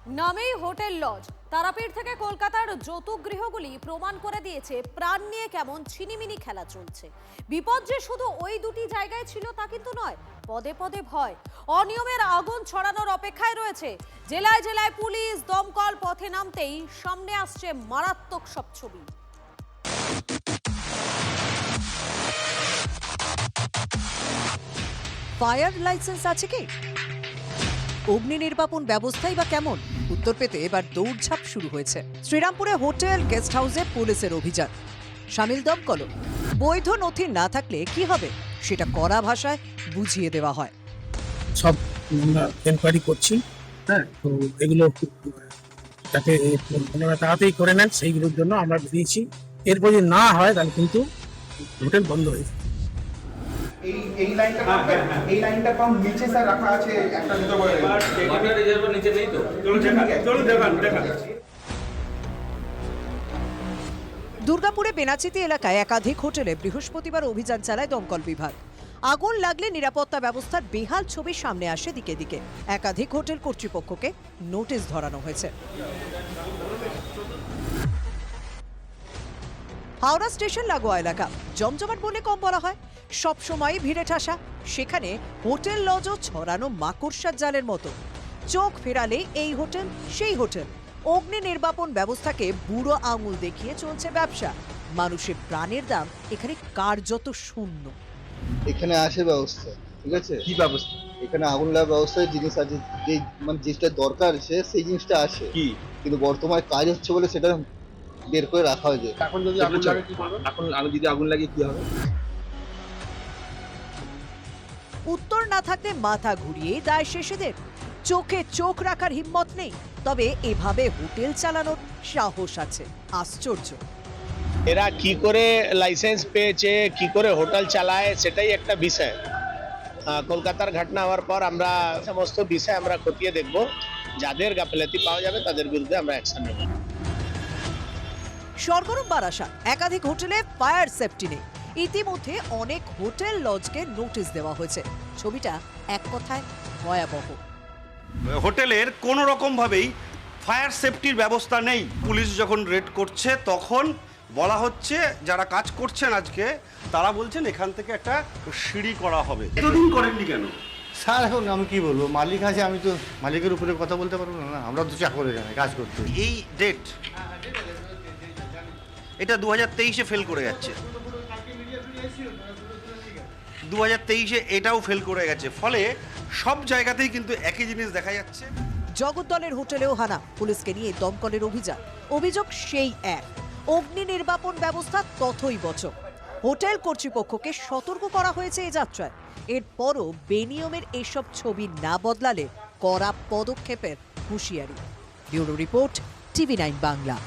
নামেই hotel lodge. Tarapith থেকে কলকাতার যৌতুক গৃহগুলি প্রমাণ করে দিয়েছে প্রাণ নিয়ে কেমন ছিনিমিনি খেলা চলছে। বিপদ যে শুধু ওই দুটি জায়গায় ছিল তা কিন্তু নয়, পদে পদে ভয়, অনিয়মের আগুন ছড়ানোর অপেক্ষায় রয়েছে। জেলায় জেলায় পুলিশ দমকল পথে নামতেই সামনে আসছে মারাত্মক সব ছবি। ফায়ার লাইসেন্স আছে কি? অগ্নি নির্বাপন ব্যবস্থাই বা কেমন? উত্তর পেতে এবার দৌড়ঝাঁপ শুরু হয়েছে। শ্রীরামপুরে হোটেল গেস্ট হাউসে পুলিশের অভিযান, সামিল দমকল। বৈধ নথি না থাকলে কি হবে সেটা কড়া ভাষায় বুঝিয়ে দেওয়া হয়। সব আমরা এনকোয়ারি করছি, হ্যাঁ, তো এগুলো যাতে ওনারা তাড়াতাড়ি করে নেন সেইগুলোর জন্য আমরা বেরিয়েছি। এরপর যদি না হয় তাহলে কিন্তু হোটেল বন্ধ হয়ে যাবে। এই লাইনটা কম নিচে স্যার রাখা আছে একটা দুটো করে ওয়াটার রিজার্ভ নিচে নেই তো চলুন দেখান। দুর্গাপুরে বেনাচিতি এলাকায় একাধিক হোটেলে বৃহস্পতিবার অভিযান চালায় দমকল বিভাগ। আগুন লাগলে নিরাপত্তা ব্যবস্থার বেহাল ছবি সামনে আসে দিকে দিকে। একাধিক হোটেল কর্তৃপক্ষকে নোটিশ ধরানো হয়েছে। হাওড়া স্টেশন লাগোয়া এলাকা, জমজমাট বলে কম বলা হয়, সবসময় ভিড়ে ঠাসা। সেখানে হোটেল লজও ছড়ানো মাকড়সার জালের মতো। চোখ ফেরালে এই হোটেল সেই হোটেল। অগ্নি নির্বাপন ব্যবস্থাকে বুড়ো আঙুল দেখিয়ে চলছে ব্যবসা। মানুষের প্রাণের দাম এখানে কার্যত শূন্য। এখানে আসে ব্যবস্থা, ঠিক আছে? কি ব্যবস্থা? এখানে আগুন লাগার ব্যবস্থায় জিনিস আছে, যে মানে যেটা দরকার সেই জিনিসটা আসে, কি কিন্তু বর্তমানে কাজ হচ্ছে বলে সেটা বের করে রাখা হয়েছে। এখন যদি আগুন লাগে কি করবে? এখন যদি আগুন লাগে কি হবে? উত্তর না থাকলে মাথা ঘুরিয়ে দায় শেষেদের। চোখে চোখ রাখার হিম্মত নেই, তবে এভাবে হোটেল চালানোর সাহস আছে। আশ্চর্য। এরা কি করে লাইসেন্স পেয়েছে, কি করে হোটেল চালায়, সেটাই একটা বিষয়। কলকাতার ঘটনা হওয়ার পর আমরা সমস্ত বিষয় আমরা খতিয়ে দেখব। যাদের গাফিলতি পাওয়া যাবে তাদের বিরুদ্ধে আমরা অ্যাকশন নেব। সরগরম বারাসাত, একাধিক হোটেলে ফায়ার সেফটি নেই। ইতিমধ্যে অনেক হোটেল লজকে নোটিশ দেওয়া হয়েছে। ছবিটা এক কথায় ভয়াবহ। হোটেলের কোনো রকমভাবেই ফায়ার সেফটির ব্যবস্থা নেই। পুলিশ যখন রেড করছে তখন বলা হচ্ছে যারা কাজ করছেন আজকে তারা বলছেন এখান থেকে একটা সিঁড়ি করা হবে। এতদিন করেননি কেন? স্যার এখন আমি কি বলবো, মালিক আছে, আমি তো মালিকের উপরে কথা বলতে পারবো না। আমরা তো চাকর এখানে কাজ করতে। এই ডেট এটা 2023-এ ফেল করে যাচ্ছে, 2023-এ এটাও ফেল করে গেছে। ফলে সব জায়গাতেই কিন্তু একই জিনিস দেখা যাচ্ছে। জগদ্দলের হোটেলেও হানা, পুলিশকে নিয়ে দমকলের অভিযান। অভিযোগ সেই এক, অগ্নি নির্বাপন ব্যবস্থা তথই বচক। হোটেল কর্তৃপক্ষকে সতর্ক করা হয়েছে এ যাত্রায়। এরপরও বেনিয়মের এসব ছবি না বদলালে কড়া পদক্ষেপের হুঁশিয়ারি। Bureau report, TV9 Bangla.